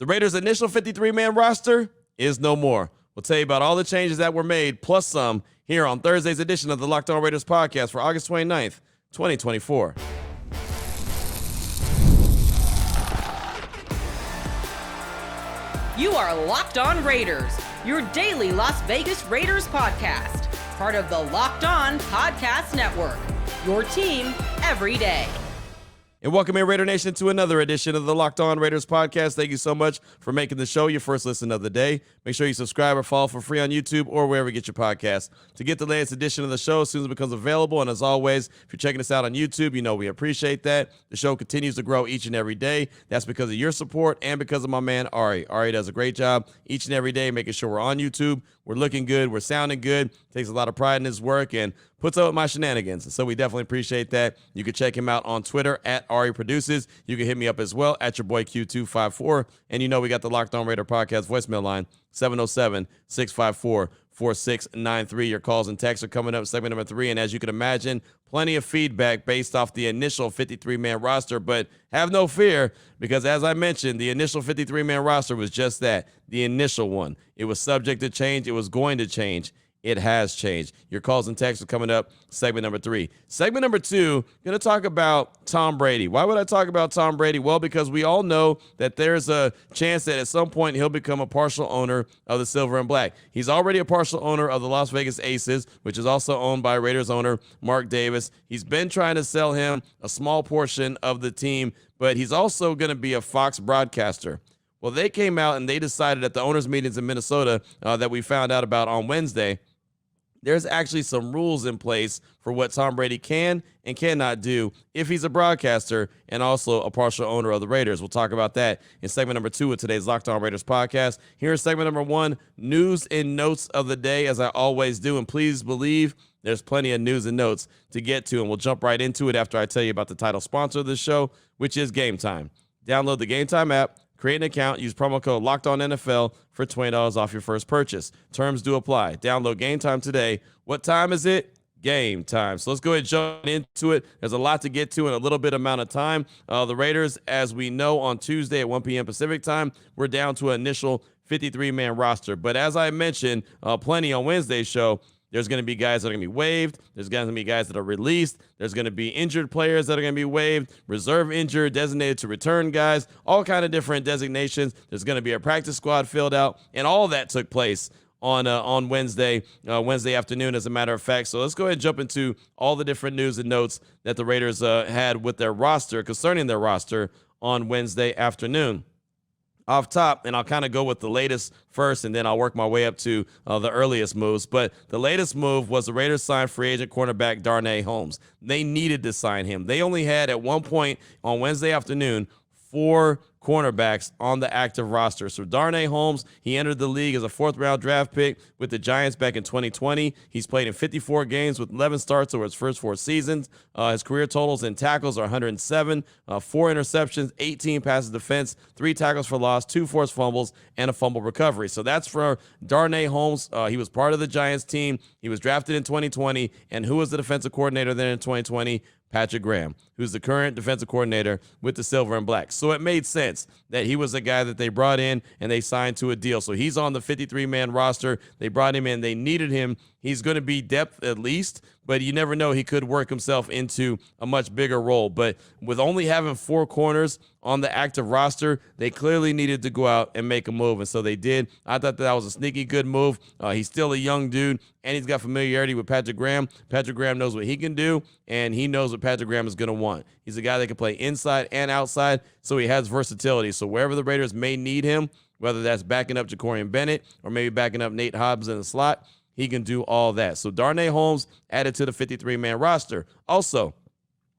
The Raiders' initial 53-man roster is no more. We'll tell you about all the changes that were made, plus some, here on Thursday's edition of the Locked On Raiders podcast for August 29th, 2024. You are Locked On Raiders, your daily Las Vegas Raiders podcast, part of the Locked On Podcast Network, your team every day. And welcome in, Raider Nation, to another edition of the Locked On Raiders podcast. Thank you so much for making the show your first listen of the day. Make sure you subscribe or follow for free on YouTube or wherever you get your podcasts to get the latest edition of the show as soon as it becomes available. And as always, if you're checking us out on YouTube, you know we appreciate that. The show continues to grow each and every day. That's because of your support and because of my man, Ari. Ari does a great job each and every day making sure we're on YouTube. We're looking good. We're sounding good. Takes a lot of pride in his work and puts up with my shenanigans. So we definitely appreciate that. You can check him out on Twitter at Ari Produces. You can hit me up as well at your boy Q254. And you know we got the Locked On Raider podcast voicemail line, 707-654-4693. Your calls and texts are coming up in segment number 3. And as you can imagine, plenty of feedback based off the initial 53-man roster. But have no fear, because as I mentioned, the initial 53-man roster was just that, the initial one. It was subject to change. It was going to change. It has changed. Your calls and texts are coming up, segment number 3. Segment number 2, going to talk about Tom Brady. Why would I talk about Tom Brady? Well, because we all know that there's a chance that at some point he'll become a partial owner of the Silver and Black. He's already a partial owner of the Las Vegas Aces, which is also owned by Raiders owner Mark Davis. He's been trying to sell him a small portion of the team, but he's also going to be a Fox broadcaster. Well, they came out and they decided at the owners' meetings in Minnesota that we found out about on Wednesday, there's actually some rules in place for what Tom Brady can and cannot do if he's a broadcaster and also a partial owner of the Raiders. We'll talk about that in segment number 2 of today's Locked On Raiders podcast. Here's segment number 1, news and notes of the day, as I always do. And please believe there's plenty of news and notes to get to, and we'll jump right into it after I tell you about the title sponsor of this show, which is Game Time. Download the Game Time app. Create an account, use promo code LOCKEDONNFL for $20 off your first purchase. Terms do apply. Download Game Time today. What time is it? Game time. So let's go ahead and jump into it. There's a lot to get to in a little bit amount of time. The Raiders, as we know, on Tuesday at 1 p.m. Pacific time, we're down to an initial 53-man roster. But as I mentioned plenty on Wednesday's show, there's going to be guys that are going to be waived. There's going to be guys that are released. There's going to be injured players that are going to be waived, reserve injured, designated to return guys, all kind of different designations. There's going to be a practice squad filled out, and all of that took place on Wednesday afternoon, as a matter of fact. So let's go ahead and jump into all the different news and notes that the Raiders had with their roster, concerning their roster on Wednesday afternoon. Off top, and I'll kind of go with the latest first, and then I'll work my way up to the earliest moves. But the latest move was the Raiders signed free agent cornerback Darnay Holmes. They needed to sign him. They only had, at one point on Wednesday afternoon, 4 cornerbacks on the active roster. So Darnay Holmes, he entered the league as a 4th-round draft pick with the Giants back in 2020. He's played in 54 games with 11 starts over his first 4 seasons. His career totals in tackles are 107, 4 interceptions, 18 passes defense, 3 tackles for loss, 2 forced fumbles, and a fumble recovery. So that's for Darnay Holmes. He was part of the Giants team. He was drafted in 2020. And who was the defensive coordinator then in 2020? Patrick Graham, who's the current defensive coordinator with the Silver and Black. So it made sense that he was a guy that they brought in and they signed to a deal. So he's on the 53-man roster. They brought him in. They needed him. He's going to be depth at least, but you never know. He could work himself into a much bigger role. But with only having 4 corners on the active roster, they clearly needed to go out and make a move, and so they did. I thought that was a sneaky good move. He's still a young dude, and he's got familiarity with Patrick Graham. Patrick Graham knows what he can do, and he knows what Patrick Graham is going to want. He's a guy that can play inside and outside, so he has versatility. So wherever the Raiders may need him, whether that's backing up Jacorian Bennett or maybe backing up Nate Hobbs in the slot, he can do all that. So Darnay Holmes added to the 53-man roster. Also,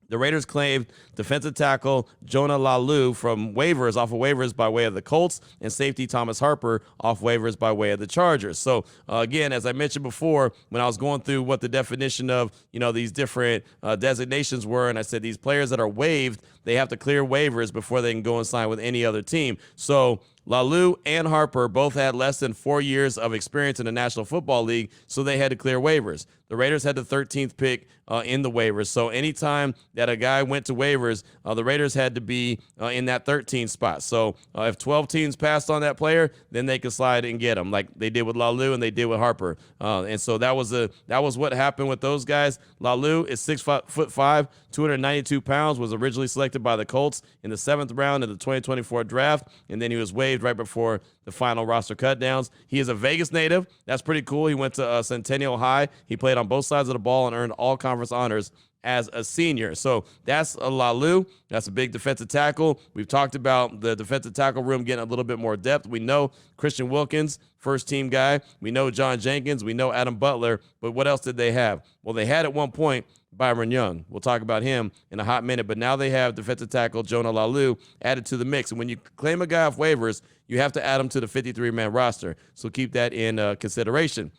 the Raiders claimed defensive tackle Jonah Lalu from waivers, off of waivers by way of the Colts, and safety Thomas Harper off waivers by way of the Chargers. So, again, as I mentioned before, when I was going through what the definition of, these different designations were, and I said these players that are waived, they have to clear waivers before they can go and sign with any other team. So Lalu and Harper both had less than 4 years of experience in the National Football League, so they had to clear waivers. The Raiders had the 13th pick in the waivers. So anytime that a guy went to waivers, the Raiders had to be in that 13 spot. So if 12 teams passed on that player, then they could slide and get him, like they did with Lalu and they did with Harper. And so that was what happened with those guys. Lalu is 6'5", 292 pounds, was originally selected by the Colts in the 7th round of the 2024 draft, and then he was waived right before the final roster cutdowns. He is a Vegas native. That's pretty cool. He went to Centennial High. He played on both sides of the ball and earned all conference honors as a senior. So that's a Lalu. That's a big defensive tackle. We've talked about the defensive tackle room getting a little bit more depth. We know Christian Wilkins, first team guy. We know John Jenkins. We know Adam Butler. But what else did they have? Well, they had at one point Byron Young. We'll talk about him in a hot minute. But now they have defensive tackle Jonah Lalu added to the mix. And when you claim a guy off waivers, you have to add him to the 53-man roster. So keep that in consideration.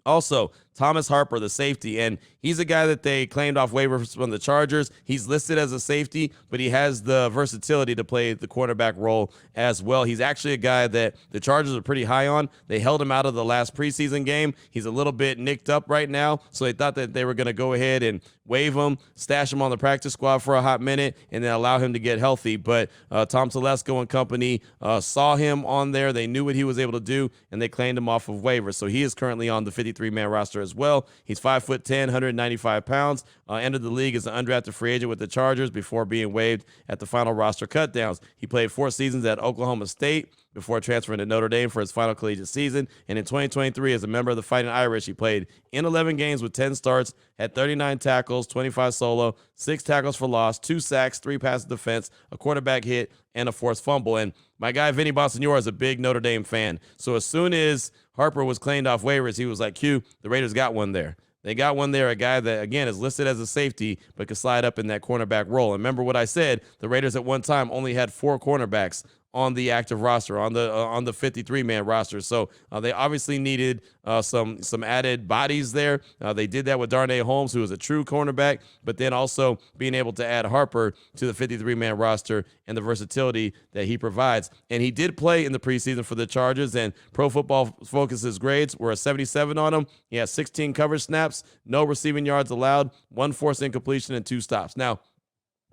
Also, Thomas Harper, the safety, and he's a guy that they claimed off waivers from the Chargers. He's listed as a safety, but he has the versatility to play the cornerback role as well. He's actually a guy that the Chargers are pretty high on. They held him out of the last preseason game. He's a little bit nicked up right now, so they thought that they were going to go ahead and waive him, stash him on the practice squad for a hot minute, and then allow him to get healthy. But Tom Telesco and company saw him on there. They knew what he was able to do, and they claimed him off of waivers. So he is currently on the 53-man roster as well. He's 5'10", 195 pounds. Entered the league as an undrafted free agent with the Chargers before being waived at the final roster cutdowns. He played 4 seasons at Oklahoma State before transferring to Notre Dame for his final collegiate season. And in 2023, as a member of the Fighting Irish, he played in 11 games with 10 starts, had 39 tackles, 25 solo, 6 tackles for loss, 2 sacks, 3 passes defense, a quarterback hit, and a forced fumble. And my guy, Vinny Bonsignore, is a big Notre Dame fan. So as soon as Harper was claimed off waivers, he was like, Q, the Raiders got one there. They got one there, a guy that, again, is listed as a safety, but could slide up in that cornerback role. And remember what I said, the Raiders at one time only had 4 cornerbacks on the active roster, on the 53-man roster. So they obviously needed some added bodies there. They did that with Darnay Holmes, who is a true cornerback, but then also being able to add Harper to the 53-man roster and the versatility that he provides. And he did play in the preseason for the Chargers, and Pro Football Focus's grades were a 77 on him. He has 16 coverage snaps, no receiving yards allowed, 1 forced incompletion, and 2 stops. Now,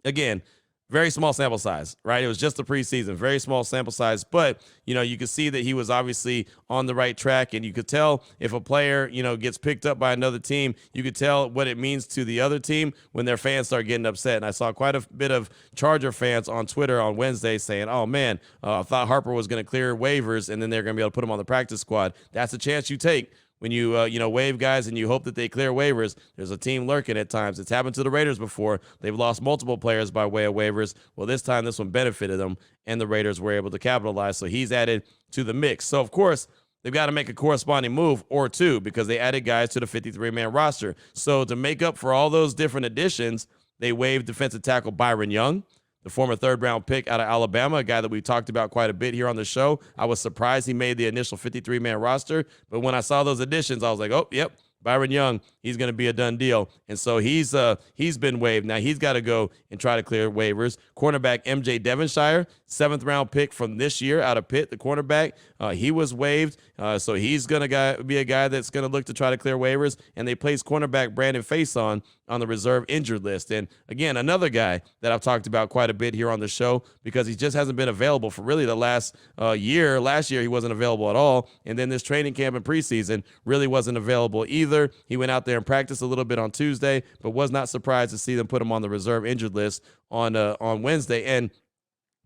again, very small sample size, right? It was just the preseason, very small sample size. But, you could see that he was obviously on the right track. And you could tell if a player, gets picked up by another team, you could tell what it means to the other team when their fans start getting upset. And I saw quite a bit of Charger fans on Twitter on Wednesday saying, oh, man, I thought Harper was going to clear waivers and then they're going to be able to put him on the practice squad. That's a chance you take. When you, waive guys and you hope that they clear waivers, there's a team lurking at times. It's happened to the Raiders before. They've lost multiple players by way of waivers. Well, this time this one benefited them, and the Raiders were able to capitalize. So he's added to the mix. So, of course, they've got to make a corresponding move or two because they added guys to the 53-man roster. So to make up for all those different additions, they waived defensive tackle Byron Young, the former 3rd-round pick out of Alabama, a guy that we talked about quite a bit here on the show. I was surprised he made the initial 53-man roster, but when I saw those additions, I was like, oh, yep, Byron Young, he's going to be a done deal. And so he's been waived. Now he's got to go and try to clear waivers. Cornerback MJ Devonshire, 7th-round pick from this year out of Pitt, the cornerback. He was waived. So he's going to be a guy that's going to look to try to clear waivers. And they placed cornerback Brandon Faison on the reserve injured list. And again, another guy that I've talked about quite a bit here on the show because he just hasn't been available for really the last year. Last year, he wasn't available at all. And then this training camp and preseason really wasn't available either. He went out there and practiced a little bit on Tuesday, but was not surprised to see them put him on the reserve injured list on Wednesday. And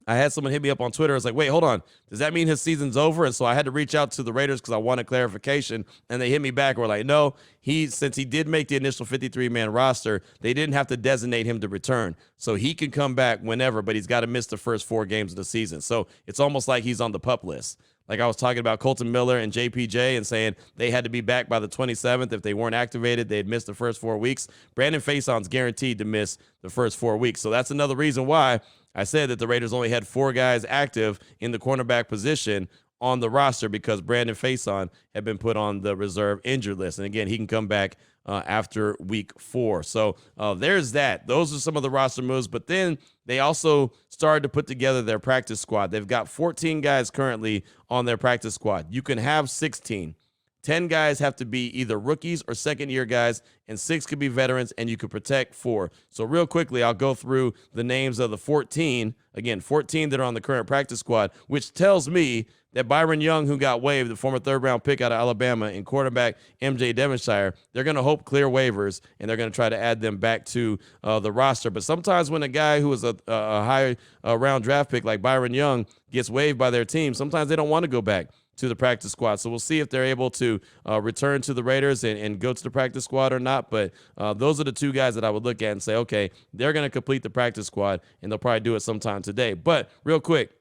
I had someone hit me up on Twitter. I was like, wait, hold on. Does that mean his season's over? And so I had to reach out to the Raiders because I wanted clarification. And they hit me back. We're like, no, since he did make the initial 53-man roster, they didn't have to designate him to return. So he can come back whenever, but he's got to miss the first 4 games of the season. So it's almost like he's on the PUP list. Like I was talking about Colton Miller and JPJ and saying they had to be back by the 27th. If they weren't activated, they'd miss the first 4 weeks. Brandon Faison's guaranteed to miss the first 4 weeks. So that's another reason why I said that the Raiders only had 4 guys active in the cornerback position on the roster because Brandon Faison had been put on the reserve injured list. And again, he can come back after week 4. So there's that. Those are some of the roster moves. But then they also started to put together their practice squad. They've got 14 guys currently on their practice squad. You can have 16. 10 guys have to be either rookies or second-year guys, and 6 could be veterans, and you could protect 4. So real quickly, I'll go through the names of the 14. Again, 14 that are on the current practice squad, which tells me that Byron Young, who got waived, the former third-round pick out of Alabama, and quarterback MJ Devonshire, they're going to hope clear waivers, and they're going to try to add them back to the roster. But sometimes when a guy who was a high-round draft pick like Byron Young gets waived by their team, sometimes they don't want to go back to the practice squad. So we'll see if they're able to return to the Raiders and go to the practice squad or not. But those are the 2 guys that I would look at and say, okay, they're going to complete the practice squad, and they'll probably do it sometime today. But real quick,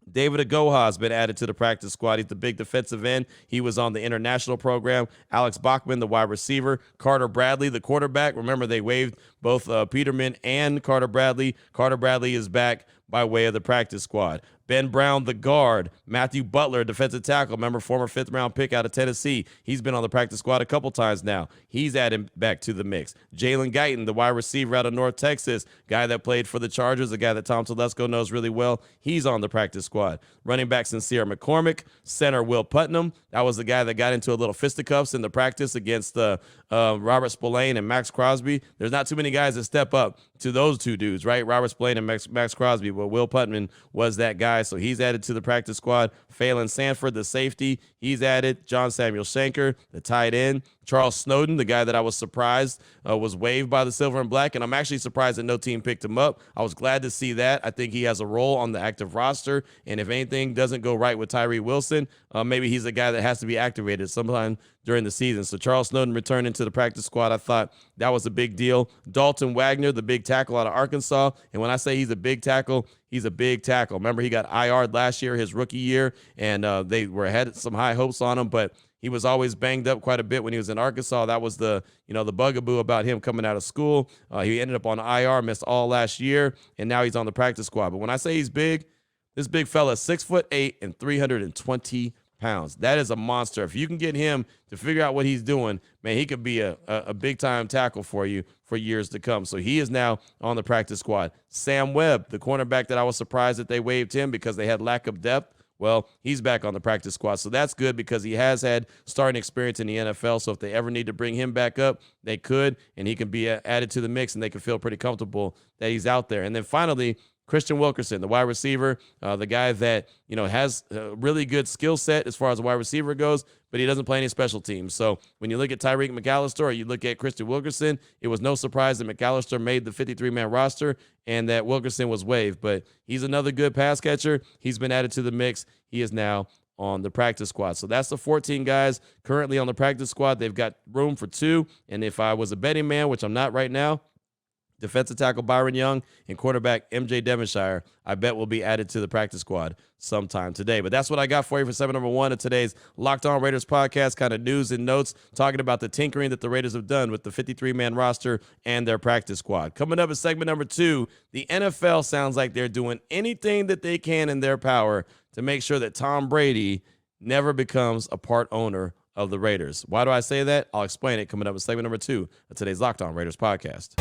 David Agoha has been added to the practice squad. He's the big defensive end. He was on the international program. Alex Bachman, the wide receiver. Carter Bradley, the quarterback. Remember, they waived both Peterman and Carter Bradley. Carter Bradley is back by way of the practice squad. Ben Brown, the guard. Matthew Butler, defensive tackle. Remember, former 5th-round pick out of Tennessee. He's been on the practice squad a couple times now. He's added back to the mix. Jalen Guyton, the wide receiver out of North Texas, guy that played for the Chargers, a guy that Tom Telesco knows really well. He's on the practice squad. Running back Sincere McCormick. Center Will Putnam. That was the guy that got into a little fisticuffs in the practice against Robert Spillane and Max Crosby. There's not too many guys that step up to those 2 dudes, right? Robert Spillane and Max Crosby. But Will Putnam was that guy, so he's added to the practice squad. Phelan Sanford, the safety, he's added. John Samuel Shanker, the tight end. Charles Snowden, the guy that I was surprised was waived by the Silver and Black, and I'm actually surprised that no team picked him up. I was glad to see that. I think he has a role on the active roster, and if anything doesn't go right with Tyree Wilson, maybe he's a guy that has to be activated sometime during the season. So Charles Snowden returning to the practice squad, I thought that was a big deal. Dalton Wagner, the big tackle out of Arkansas, and when I say he's a big tackle, he's a big tackle. Remember, he got IR'd last year, his rookie year, and they had some high hopes on him, but he was always banged up quite a bit when he was in Arkansas. That was the bugaboo about him coming out of school. He ended up on IR, missed all last year, and now he's on the practice squad. But when I say he's big, this big fella is 6'8" and 320 pounds. That is a monster. If you can get him to figure out what he's doing, man, he could be a big-time tackle for you for years to come. So he is now on the practice squad. Sam Webb, the cornerback that I was surprised that they waived him because they had lack of depth. Well, he's back on the practice squad, so that's good because he has had starting experience in the NFL, so if they ever need to bring him back up, they could, and he can be added to the mix, and they can feel pretty comfortable that he's out there. And then finally, Christian Wilkerson, the wide receiver, the guy that has a really good skill set as far as a wide receiver goes, but he doesn't play any special teams. So when you look at Tyreek McAllister or you look at Christian Wilkerson, it was no surprise that McAllister made the 53-man roster and that Wilkerson was waived. But he's another good pass catcher. He's been added to the mix. He is now on the practice squad. So that's the 14 guys currently on the practice squad. They've got room for 2. And if I was a betting man, which I'm not right now, defensive tackle Byron Young and quarterback MJ Devonshire, I bet will be added to the practice squad sometime today. But that's what I got for you for segment number 1 of today's Locked On Raiders podcast, kind of news and notes, talking about the tinkering that the Raiders have done with the 53-man roster and their practice squad. Coming up in segment number 2, the NFL sounds like they're doing anything that they can in their power to make sure that Tom Brady never becomes a part owner of the Raiders. Why do I say that? I'll explain it coming up in segment number 2 of today's Locked On Raiders podcast.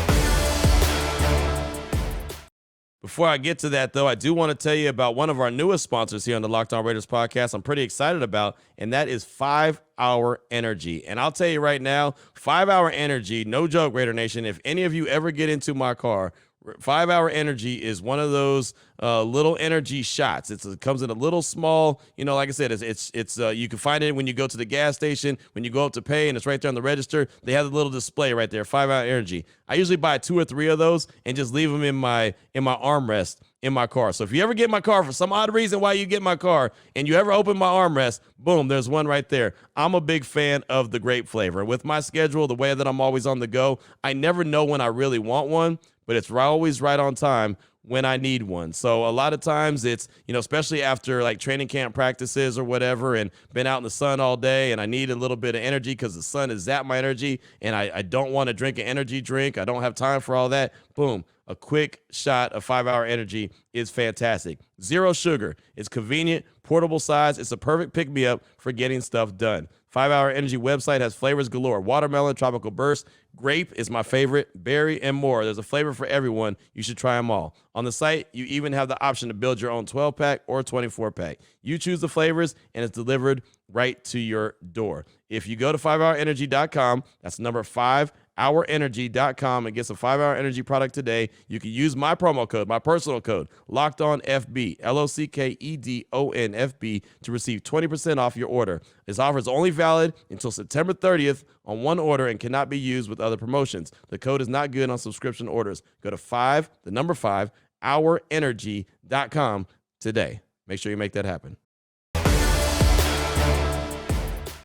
Before I get to that, though, I do want to tell you about one of our newest sponsors here on the Locked On Raiders podcast I'm pretty excited about, and that is 5 Hour Energy. And I'll tell you right now, 5 Hour Energy, no joke, Raider Nation, if any of you ever get into my car, 5 Hour Energy is one of those little energy shots. It comes in a little small, like I said, it's you can find it when you go to the gas station, when you go up to pay, and it's right there on the register. They have the little display right there, 5 Hour Energy. I usually buy 2 or 3 of those and just leave them in my armrest in my car. So if you ever get my car for some odd reason why you get my car and you ever open my armrest, boom, there's one right there. I'm a big fan of the grape flavor. With my schedule, the way that I'm always on the go, I never know when I really want one, but it's always right on time when I need one. So a lot of times it's, especially after like training camp practices or whatever and been out in the sun all day and I need a little bit of energy because the sun has zapped my energy and I don't want to drink an energy drink. I don't have time for all that. Boom. A quick shot of 5 Hour Energy is fantastic. Zero sugar. It's convenient, portable size. It's a perfect pick-me-up for getting stuff done. 5 Hour Energy website has flavors galore. Watermelon, tropical burst, grape is my favorite, berry, and more. There's a flavor for everyone. You should try them all. On the site, you even have the option to build your own 12-pack or 24-pack. You choose the flavors, and it's delivered right to your door. If you go to 5hourenergy.com, that's number 5hourenergy.com, and get some 5-Hour Energy product today, you can use my promo code, my personal code, LOCKEDONFB, LOCKEDONFB, to receive 20% off your order. This offer is only valid until September 30th on one order and cannot be used with other promotions. The code is not good on subscription orders. Go to 5hourenergy.com today. Make sure you make that happen.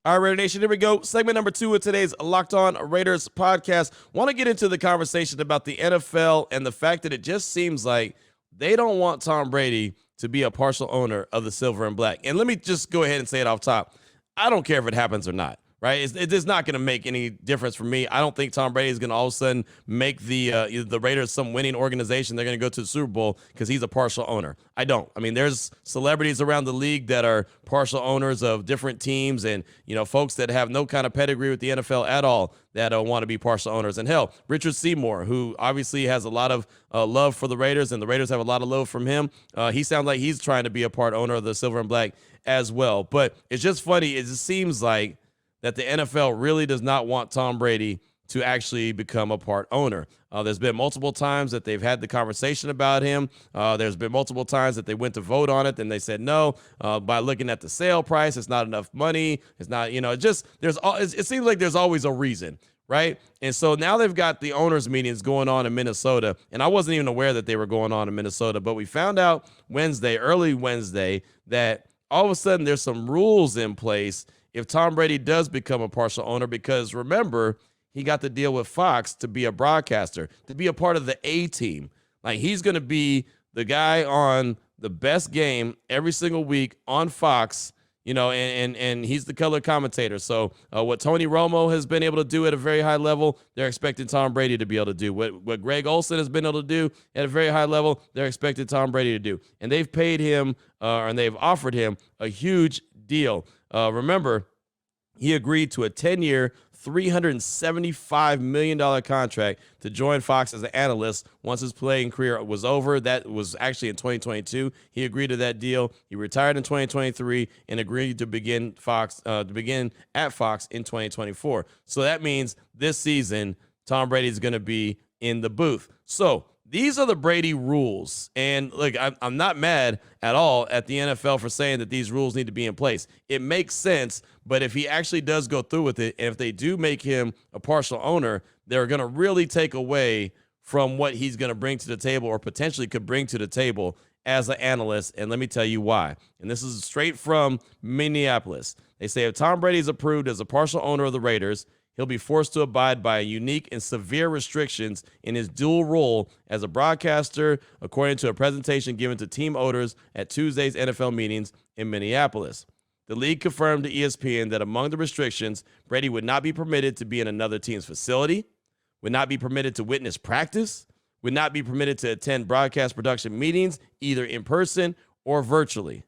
All right, Raider Nation, here we go. Segment number 2 of today's Locked On Raiders podcast. Want to get into the conversation about the NFL and the fact that it just seems like they don't want Tom Brady to be a partial owner of the silver and black. And let me just go ahead and say it off top. I don't care if it happens or not. Right, it's not going to make any difference for me. I don't think Tom Brady is going to all of a sudden make the Raiders some winning organization. They're going to go to the Super Bowl because he's a partial owner. I don't. I mean, there's celebrities around the league that are partial owners of different teams, and folks that have no kind of pedigree with the NFL at all that want to be partial owners. And hell, Richard Seymour, who obviously has a lot of love for the Raiders, and the Raiders have a lot of love from him. He sounds like he's trying to be a part owner of the silver and black as well. But it's just funny. It just seems like that the NFL really does not want Tom Brady to actually become a part owner. There's been multiple times that they've had the conversation about him. There's been multiple times that they went to vote on it, and they said no. By looking at the sale price, it's not enough money. It's not, it seems like there's always a reason, right? And so now they've got the owners' meetings going on in Minnesota, and I wasn't even aware that they were going on in Minnesota, but we found out early Wednesday, that all of a sudden there's some rules in place if Tom Brady does become a partial owner, because remember, he got the deal with Fox to be a broadcaster, to be a part of the A team. Like, he's going to be the guy on the best game every single week on Fox, and he's the color commentator. So what Tony Romo has been able to do at a very high level, they're expecting Tom Brady to be able to do. What Greg Olsen has been able to do at a very high level, they're expecting Tom Brady to do. And they've paid him, and they've offered him a huge deal. Remember, he agreed to a 10-year, $375 million contract to join Fox as an analyst once his playing career was over. That was actually in 2022. He agreed to that deal. He retired in 2023 and agreed to begin at Fox in 2024. So that means this season, Tom Brady is going to be in the booth. So these are the Brady rules. And look, I'm not mad at all at the NFL for saying that these rules need to be in place. It makes sense, but if he actually does go through with it, and if they do make him a partial owner, they're going to really take away from what he's going to bring to the table, or potentially could bring to the table as an analyst. And let me tell you why. And this is straight from Minneapolis. They say if Tom Brady is approved as a partial owner of the Raiders, he'll be forced to abide by unique and severe restrictions in his dual role as a broadcaster, according to a presentation given to team owners at Tuesday's NFL meetings in Minneapolis. The league confirmed to ESPN that among the restrictions, Brady would not be permitted to be in another team's facility, would not be permitted to witness practice, would not be permitted to attend broadcast production meetings, either in person or virtually.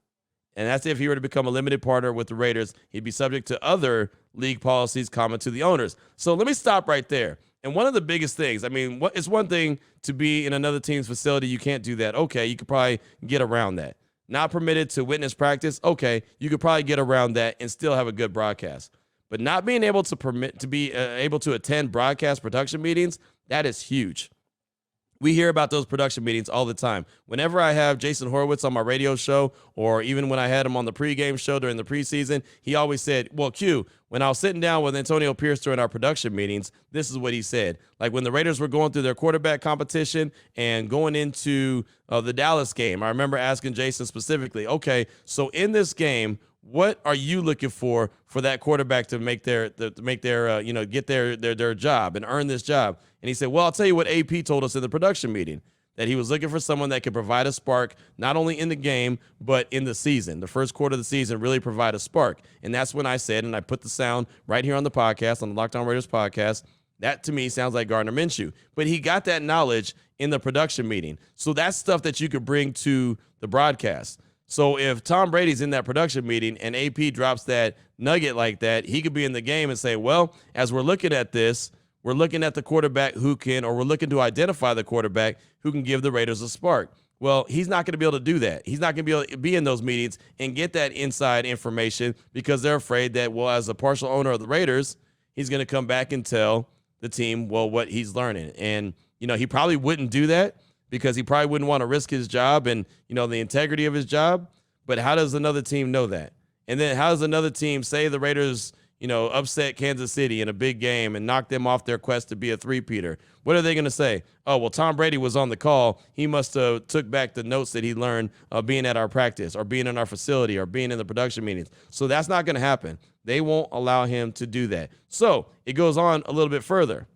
And that's if he were to become a limited partner with the Raiders. He'd be subject to other league policies common to the owners. So let me stop right there. And one of the biggest things, it's one thing to be in another team's facility. You can't do that. Okay, you could probably get around that. Not permitted to witness practice. Okay, you could probably get around that and still have a good broadcast. But not being able to be able to attend broadcast production meetings, that is huge. We hear about those production meetings all the time. Whenever I have Jason Horowitz on my radio show, or even when I had him on the pregame show during the preseason, he always said, well, Q, when I was sitting down with Antonio Pierce during our production meetings, this is what he said. Like when the Raiders were going through their quarterback competition and going into the Dallas game, I remember asking Jason specifically, okay, so in this game, what are you looking for that quarterback to make their get their job and earn this job? And he said, well, I'll tell you what AP told us in the production meeting, that he was looking for someone that could provide a spark, not only in the game, but in the season. The first quarter of the season, really provide a spark. And that's when I said, and I put the sound right here on the podcast, on the Locked On Raiders podcast, that to me sounds like Gardner Minshew. But he got that knowledge in the production meeting. So that's stuff that you could bring to the broadcast. So if Tom Brady's in that production meeting and AP drops that nugget like that, he could be in the game and say, well, as we're looking at this, we're looking at the quarterback who can, or we're looking to identify the quarterback who can give the Raiders a spark. Well, he's not going to be able to do that. He's not going to be able to be in those meetings and get that inside information because they're afraid that, well, as a partial owner of the Raiders, he's going to come back and tell the team, well, what he's learning. And, he probably wouldn't do that because he probably wouldn't want to risk his job and, the integrity of his job. But how does another team know that? And then how does another team say the Raiders, upset Kansas City in a big game and knock them off their quest to be a three-peater? What are they going to say? Oh, well, Tom Brady was on the call. He must have took back the notes that he learned being at our practice or being in our facility or being in the production meetings. So that's not going to happen. They won't allow him to do that. So it goes on a little bit further.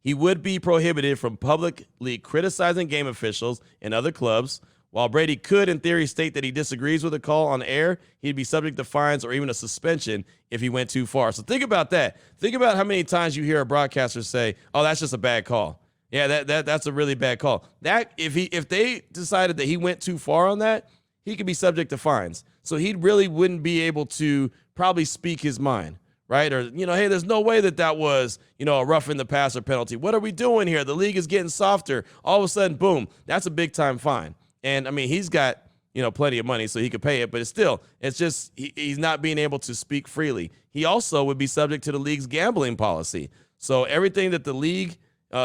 He would be prohibited from publicly criticizing game officials and other clubs. While Brady could, in theory, state that he disagrees with a call on air, he'd be subject to fines or even a suspension if he went too far. So think about that. Think about how many times you hear a broadcaster say, oh, that's just a bad call. Yeah, that's a really bad call. That if they decided that he went too far on that, he could be subject to fines. So he really wouldn't be able to probably speak his mind, right? Or, hey, there's no way that was, a roughing the passer penalty. What are we doing here? The league is getting softer. All of a sudden, boom, that's a big-time fine. And, he's got, plenty of money, so he could pay it. But it's just he's not being able to speak freely. He also would be subject to the league's gambling policy. So everything that the league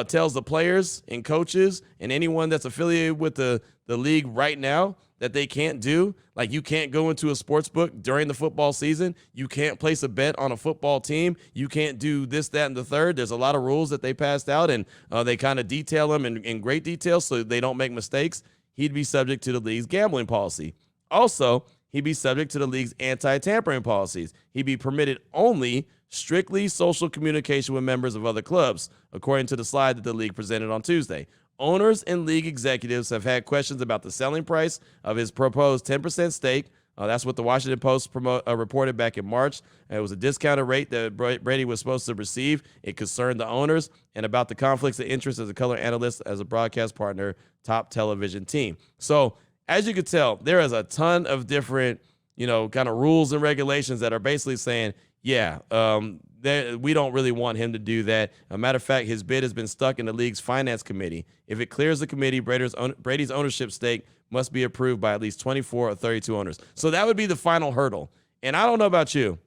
tells the players and coaches and anyone that's affiliated with the league right now that they can't do, like you can't go into a sports book during the football season. You can't place a bet on a football team. You can't do this, that, and the third. There's a lot of rules that they passed out, and they kind of detail them in great detail so they don't make mistakes. He'd be subject to the league's gambling policy. Also, he'd be subject to the league's anti-tampering policies. He'd be permitted only strictly social communication with members of other clubs, according to the slide that the league presented on Tuesday. Owners and league executives have had questions about the selling price of his proposed 10% stake. That's what the Washington Post reported back in March. It was a discounted rate that Brady was supposed to receive. It concerned the owners and about the conflicts of interest as a color analyst, as a broadcast partner, top television team. So as you could tell, there is a ton of different, kind of rules and regulations that are basically saying, yeah, we don't really want him to do that. A matter of fact, his bid has been stuck in the league's finance committee. If it clears the committee, Brady's ownership stake must be approved by at least 24 or 32 owners. So that would be the final hurdle. And I don't know about you.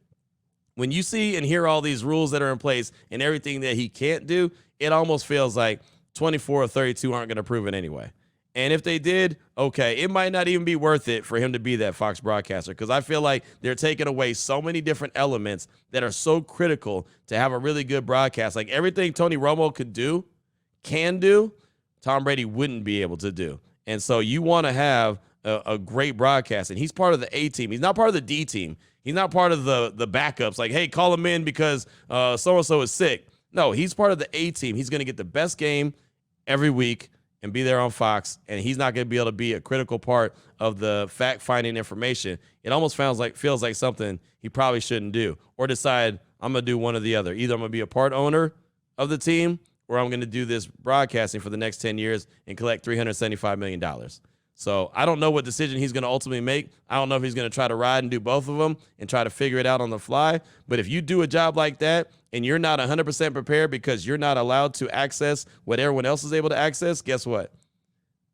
When you see and hear all these rules that are in place and everything that he can't do, it almost feels like 24 or 32 aren't going to approve it anyway. And if they did, okay, it might not even be worth it for him to be that Fox broadcaster, because I feel like they're taking away so many different elements that are so critical to have a really good broadcast. Like everything Tony Romo can do, Tom Brady wouldn't be able to do. And so you want to have a great broadcast, and he's part of the A team. He's not part of the D team. He's not part of the backups. Like, hey, call him in because so-and-so is sick. No, he's part of the A team. He's going to get the best game every week and be there on Fox, and he's not going to be able to be a critical part of the fact-finding information. It almost feels like something he probably shouldn't do, or decide I'm going to do one or the other. Either I'm going to be a part owner of the team, or I'm going to do this broadcasting for the next 10 years and collect $375 million. So I don't know what decision he's going to ultimately make. I don't know if he's going to try to ride and do both of them and try to figure it out on the fly. But if you do a job like that and you're not 100% prepared because you're not allowed to access what everyone else is able to access, guess what?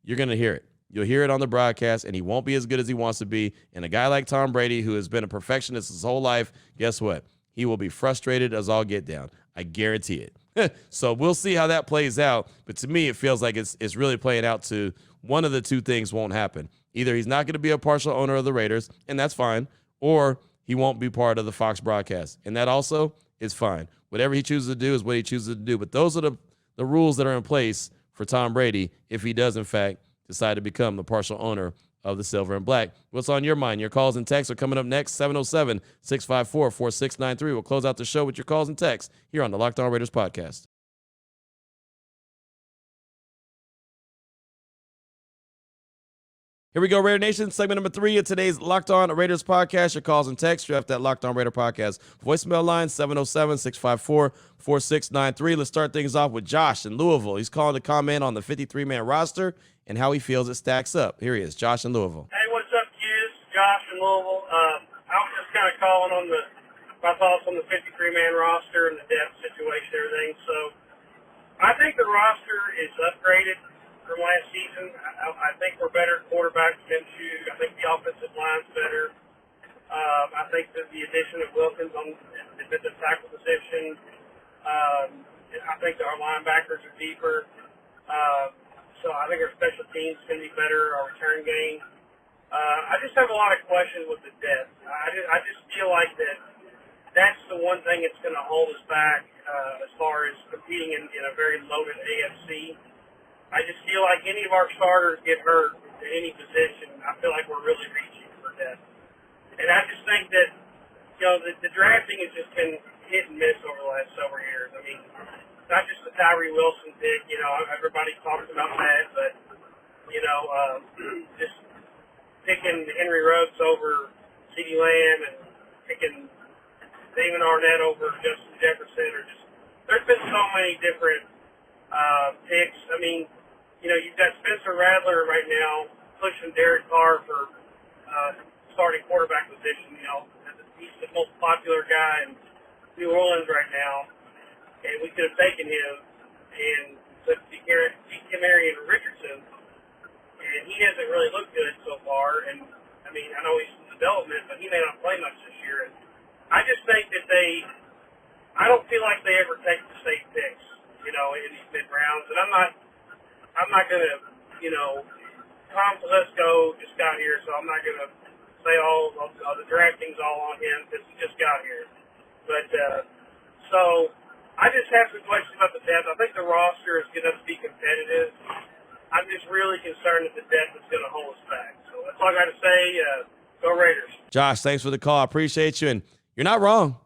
You're going to hear it. You'll hear it on the broadcast, and he won't be as good as he wants to be. And a guy like Tom Brady, who has been a perfectionist his whole life, guess what? He will be frustrated as all get down. I guarantee it. So we'll see how that plays out. But to me, it feels like it's really playing out to one of the two things won't happen. Either he's not going to be a partial owner of the Raiders, and that's fine, or he won't be part of the Fox broadcast, and that also is fine. Whatever he chooses to do is what he chooses to do. But those are the rules that are in place for Tom Brady if he does, in fact, decide to become the partial owner of the Silver and Black. What's on your mind? Your calls and texts are coming up next, 707-654-4693. We'll close out the show with your calls and texts here on the Locked On Raiders podcast. Here we go, Raider Nation. Segment number 3 of today's Locked On Raiders podcast. Your calls and texts. You have that Locked On Raider podcast voicemail line, 707-654-4693. Let's start things off with Josh in Louisville. He's calling to comment on the 53-man roster and how he feels it stacks up. Here he is, Josh in Louisville. Hey, what's up, in Louisville. I was just kind of calling on my thoughts on the 53-man roster and the depth situation and everything. So I think the roster is upgraded from last season. I think we're better quarterback than Minshew. I think the offensive line's better. I think that the addition of Wilkins on the defensive tackle position, I think our linebackers are deeper. So I think our special teams is going to be better, our return game. I just have a lot of questions with the depth. I just feel like that's the one thing that's going to hold us back as far as competing in a very loaded AFC. I just feel like any of our starters get hurt at any position, I feel like we're really reaching for depth. And I just think that, the drafting has just been hit and miss over the last several years. I mean, not just the Tyree Wilson pick, everybody talks about that, but, just picking Henry Ruggs over CeeDee Lamb and picking Damon Arnett over Justin Jefferson, there's been so many different picks. I mean, you've got Spencer Rattler right now pushing Derek Carr for starting quarterback position. He's the most popular guy in New Orleans right now, and we could have taken him and took Demaryius Richardson, and he hasn't really looked good so far. And I mean, I know he's in development, but he may not play much this year. And I just think that I don't feel like they ever take the safe picks, in these mid rounds. And I'm not gonna, Tom Telesco just got here, so I'm not gonna say all the drafting's all on him because he just got here. But so I just have some questions about the depth. I think the roster is going to be competitive. I'm just really concerned that the depth is going to hold us back. So that's all I got to say. Go Raiders. Josh, thanks for the call. I appreciate you. And you're not wrong.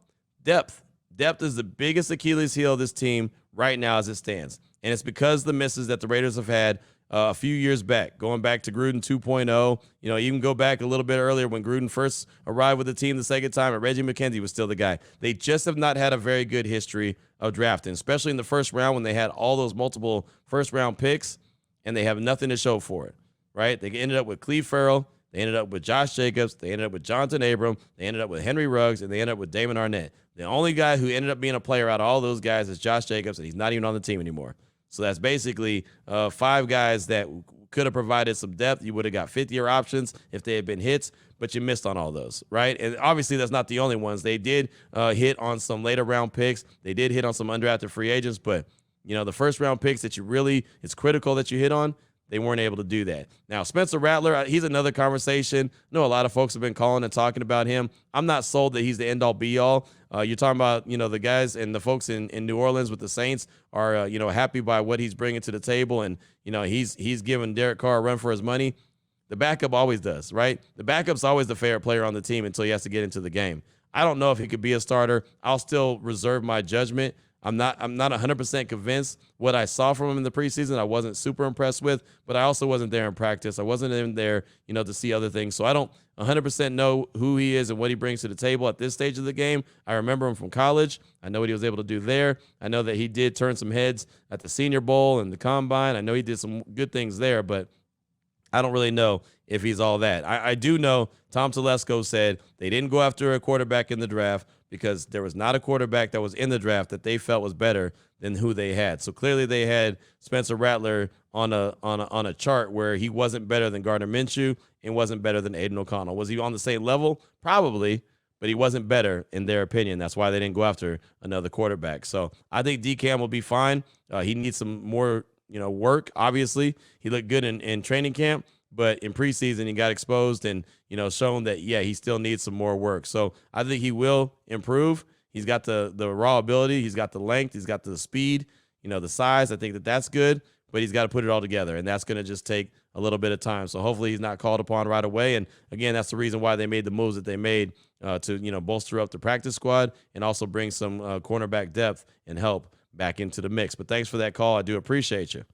Depth is the biggest Achilles heel of this team right now as it stands. And it's because the misses that the Raiders have had a few years back, going back to Gruden 2.0. Even go back a little bit earlier when Gruden first arrived with the team the second time, and Reggie McKenzie was still the guy. They just have not had a very good history of drafting, especially in the first round when they had all those multiple first-round picks, and they have nothing to show for it, right? They ended up with Cleve Farrell. They ended up with Josh Jacobs. They ended up with Jonathan Abram. They ended up with Henry Ruggs, and they ended up with Damon Arnett. The only guy who ended up being a player out of all those guys is Josh Jacobs, and he's not even on the team anymore. So that's basically 5 guys that could have provided some depth. You would have got fifth-year options if they had been hits, but you missed on all those, right? And obviously that's not the only ones. They did hit on some later-round picks. They did hit on some undrafted free agents, but, the first-round picks that it's critical that you hit on, they weren't able to do that. Now, Spencer Rattler, he's another conversation. I know a lot of folks have been calling and talking about him. I'm not sold that he's the end-all, be-all. You're talking about, the guys and the folks in New Orleans with the Saints are, happy by what he's bringing to the table. And, he's giving Derek Carr a run for his money. The backup always does, right? The backup's always the favorite player on the team until he has to get into the game. I don't know if he could be a starter. I'll still reserve my judgment. I'm not 100% convinced. What I saw from him in the preseason, I wasn't super impressed with, but I also wasn't there in practice. I wasn't in there, to see other things. So I don't 100% know who he is and what he brings to the table at this stage of the game. I remember him from college. I know what he was able to do there. I know that he did turn some heads at the Senior Bowl and the Combine. I know he did some good things there, but I don't really know if he's all that. I do know Tom Telesco said they didn't go after a quarterback in the draft because there was not a quarterback that was in the draft that they felt was better than who they had. So clearly they had Spencer Rattler on a chart where he wasn't better than Gardner Minshew and wasn't better than Aiden O'Connell. Was he on the same level? Probably, but he wasn't better in their opinion. That's why they didn't go after another quarterback. So I think DCam will be fine. He needs some more work, obviously. He looked good in training camp, but in preseason he got exposed and, shown that, he still needs some more work. So I think he will improve. He's got the raw ability. He's got the length. He's got the speed, the size. I think that's good, but he's got to put it all together, and that's going to just take a little bit of time. So hopefully he's not called upon right away. And, again, that's the reason why they made the moves that they made to, bolster up the practice squad and also bring some cornerback depth and help back into the mix. But thanks for that call. I do appreciate you.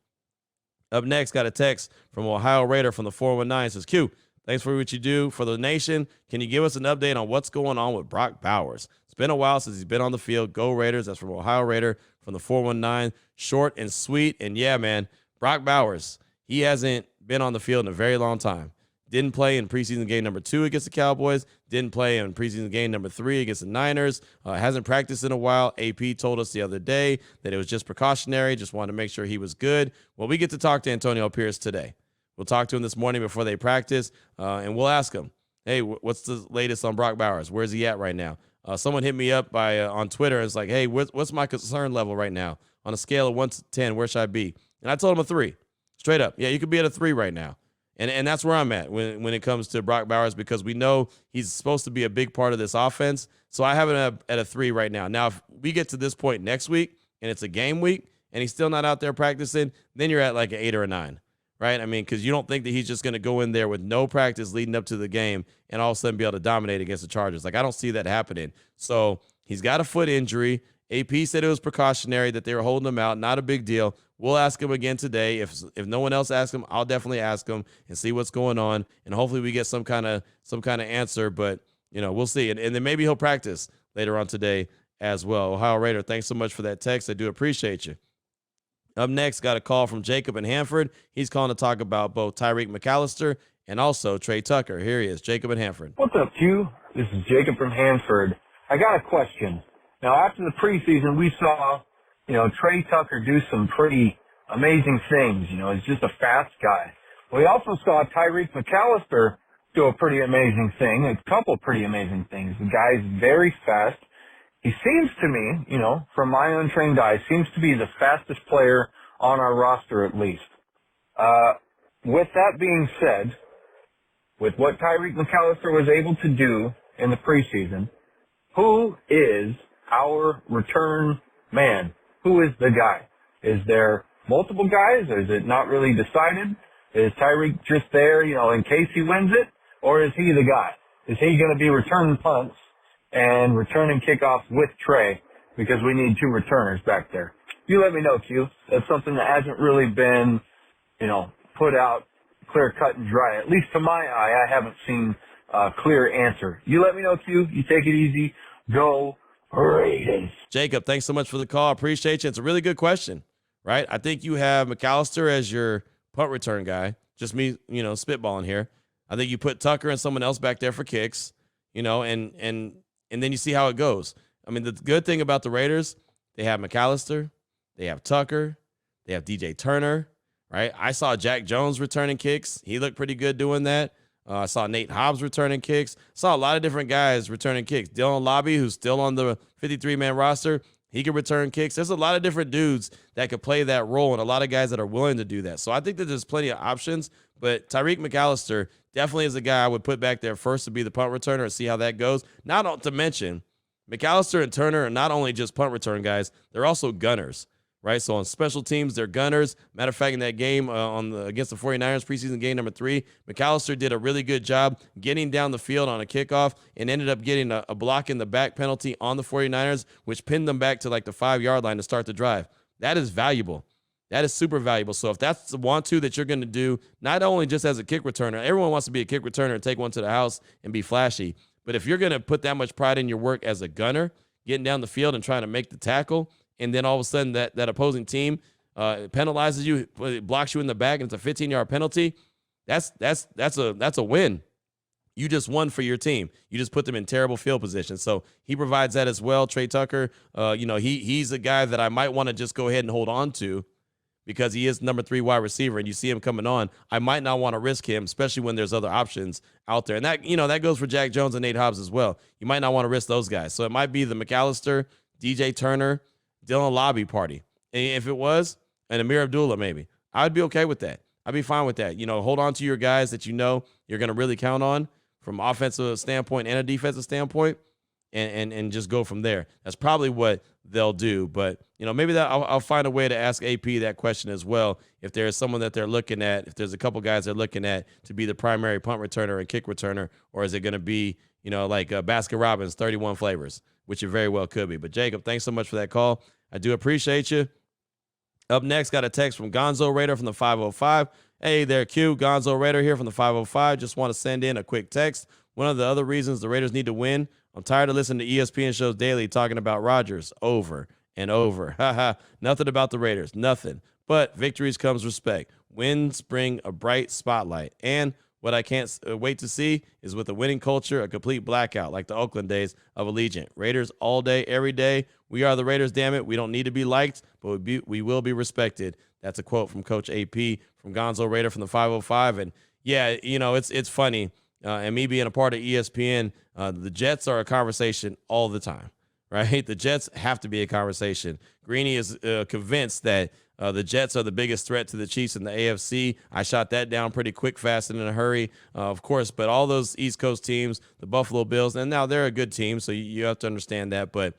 Up next, got a text from Ohio Raider from the 419. Says, Q, thanks for what you do for the nation. Can you give us an update on what's going on with Brock Bowers? It's been a while since he's been on the field. Go Raiders. That's from Ohio Raider from the 419. Short and sweet. And, yeah, man, Brock Bowers, he hasn't been on the field in a very long time. Didn't play in preseason game number 2 against the Cowboys. Didn't play in preseason game number 3 against the Niners. Hasn't practiced in a while. AP told us the other day that it was just precautionary. Just wanted to make sure he was good. Well, we get to talk to Antonio Pierce today. We'll talk to him this morning before they practice, and we'll ask him, hey, what's the latest on Brock Bowers? Where's he at right now? Someone hit me up on Twitter and was like, hey, what's my concern level right now? On a scale of 1 to 10, where should I be? And I told him a 3. Straight up. Yeah, you could be at a 3 right now. And that's where I'm at when it comes to Brock Bowers, because we know he's supposed to be a big part of this offense. So I have him at a 3 right now. Now, if we get to this point next week and it's a game week and he's still not out there practicing, then you're at like an 8 or a 9, right? I mean, because you don't think that he's just going to go in there with no practice leading up to the game and all of a sudden be able to dominate against the Chargers. Like, I don't see that happening. So he's got a foot injury. AP said it was precautionary, that they were holding him out. Not a big deal. We'll ask him again today. If no one else asks him, I'll definitely ask him and see what's going on. And hopefully we get some kind of answer. But, we'll see. And then maybe he'll practice later on today as well. Ohio Raider, thanks so much for that text. I do appreciate you. Up next, got a call from Jacob in Hanford. He's calling to talk about both Tyreek McAllister and also Trey Tucker. Here he is, Jacob in Hanford. What's up, Q? This is Jacob from Hanford. I got a question. Now, after the preseason, we saw, Trey Tucker do some pretty amazing things. He's just a fast guy. We also saw Tyreek McAllister do a pretty amazing thing, a couple pretty amazing things. The guy's very fast. He seems to me, from my untrained eye, seems to be the fastest player on our roster at least. With that being said, with what Tyreek McAllister was able to do in the preseason, who is our return man? Who is the guy? Is there multiple guys, or is it not really decided? Is Tyreek just there, in case he wins it? Or is he the guy? Is he going to be returning punts and returning kickoffs with Trey? Because we need 2 returners back there. You let me know, Q. That's something that hasn't really been, put out clear cut and dry. At least to my eye, I haven't seen a clear answer. You let me know, Q. You take it easy. Go Raiders. Jacob, thanks so much for the call. Appreciate you. It's a really good question, right? I think you have McAllister as your punt return guy. Just me, spitballing here. I think you put Tucker and someone else back there for kicks, and then you see how it goes. I mean, the good thing about the Raiders, they have McAllister, they have Tucker, they have DJ Turner, right? I saw Jack Jones returning kicks. He looked pretty good doing that. I saw Nate Hobbs returning kicks. Saw a lot of different guys returning kicks. Dylan Lobby, who's still on the 53-man roster, he can return kicks. There's a lot of different dudes that could play that role and a lot of guys that are willing to do that. So I think that there's plenty of options, but Tyreek McAllister definitely is a guy I would put back there first to be the punt returner and see how that goes. Not to mention, McAllister and Turner are not only just punt return guys, they're also gunners, right? So on special teams, they're gunners. Matter of fact, in that game against the 49ers, preseason game number 3, McAllister did a really good job getting down the field on a kickoff and ended up getting a block in the back penalty on the 49ers, which pinned them back to like the 5-yard line to start the drive. That is valuable. That is super valuable. So if that's the 1-2 that you're going to do, not only just as a kick returner, everyone wants to be a kick returner and take one to the house and be flashy. But if you're going to put that much pride in your work as a gunner, getting down the field and trying to make the tackle, and then all of a sudden that opposing team penalizes you, blocks you in the back, and it's a 15-yard penalty, that's a win. You just won for your team. You just put them in terrible field position. So he provides that as well. Trey Tucker, he's a guy that I might want to just go ahead and hold on to because he is number 3 wide receiver, and you see him coming on. I might not want to risk him, especially when there's other options out there. And that goes for Jack Jones and Nate Hobbs as well. You might not want to risk those guys. So it might be the McAllister, DJ Turner, Dylan Lobby party. And if it was, and Amir Abdullah maybe, I'd be okay with that. I'd be fine with that. Hold on to your guys that you're going to really count on from offensive standpoint and a defensive standpoint, and just go from there. That's probably what they'll do. But, maybe that I'll find a way to ask AP that question as well. If there's someone that they're looking at, if there's a couple guys they're looking at to be the primary punt returner and kick returner, or is it going to be, like Baskin Robbins, 31 flavors, which it very well could be. But Jacob, thanks so much for that call. I do appreciate you. Up next, got a text from Gonzo Raider from the 505. Hey there, Q. Gonzo Raider here from the 505. Just want to send in a quick text. One of the other reasons the Raiders need to win, I'm tired of listening to ESPN shows daily talking about Rodgers over and over. Nothing about the Raiders. Nothing. But victories comes respect. Wins bring a bright spotlight. And What I can't wait to see is with a winning culture, a complete blackout like the Oakland days of Allegiant. Raiders all day, every day. We are the Raiders, damn it. We don't need to be liked, but we will be respected. That's a quote from Coach AP, from Gonzo Raider from the 505. And, yeah, it's funny. And me being a part of ESPN, the Jets are a conversation all the time, right? The Jets have to be a conversation. Greeny is convinced that the Jets are the biggest threat to the Chiefs in the AFC. I shot that down pretty quick, fast, and in a hurry, of course. But all those East Coast teams, the Buffalo Bills, and now they're a good team, so you have to understand that. But,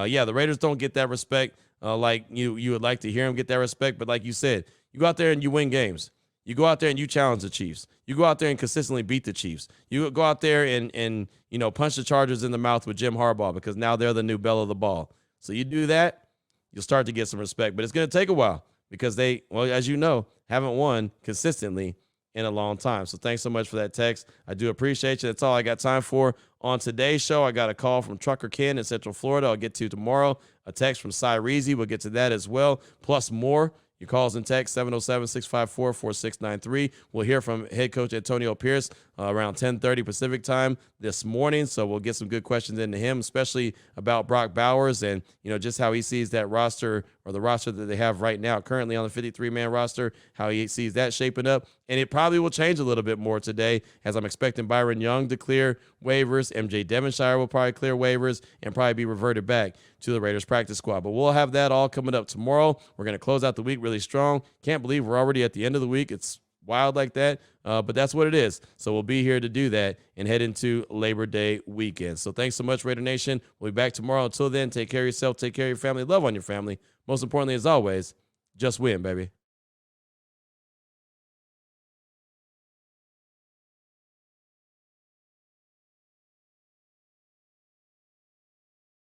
yeah, the Raiders don't get that respect like you would like to hear them get that respect. But like you said, you go out there and you win games. You go out there and you challenge the Chiefs. You go out there and consistently beat the Chiefs. You go out there and punch the Chargers in the mouth with Jim Harbaugh, because now they're the new belle of the ball. So you do that, you'll start to get some respect. But it's going to take a while because they, well, as you know, haven't won consistently in a long time. So thanks so much for that text. I do appreciate you. That's all I got time for on today's show. I got a call from Trucker Ken in Central Florida. I'll get to tomorrow. A text from Cy Reezy. We'll get to that as well, plus more. Your calls and text, 707-654-4693. We'll hear from head coach Antonio Pierce around 10:30 Pacific time this morning. So we'll get some good questions into him, especially about Brock Bowers and, just how he sees that roster, or the roster that they have right now currently on the 53-man roster, how he sees that shaping up. And it probably will change a little bit more today, as I'm expecting Byron Young to clear waivers. MJ Devonshire will probably clear waivers and probably be reverted back to the Raiders practice squad. But we'll have that all coming up tomorrow. We're going to close out the week really strong. Can't believe we're already at the end of the week. It's wild like that, but that's what it is. So we'll be here to do that and head into Labor Day weekend. So thanks so much, Raider Nation. We'll be back tomorrow. Until then, take care of yourself, take care of your family, love on your family. Most importantly, as always, just win, baby.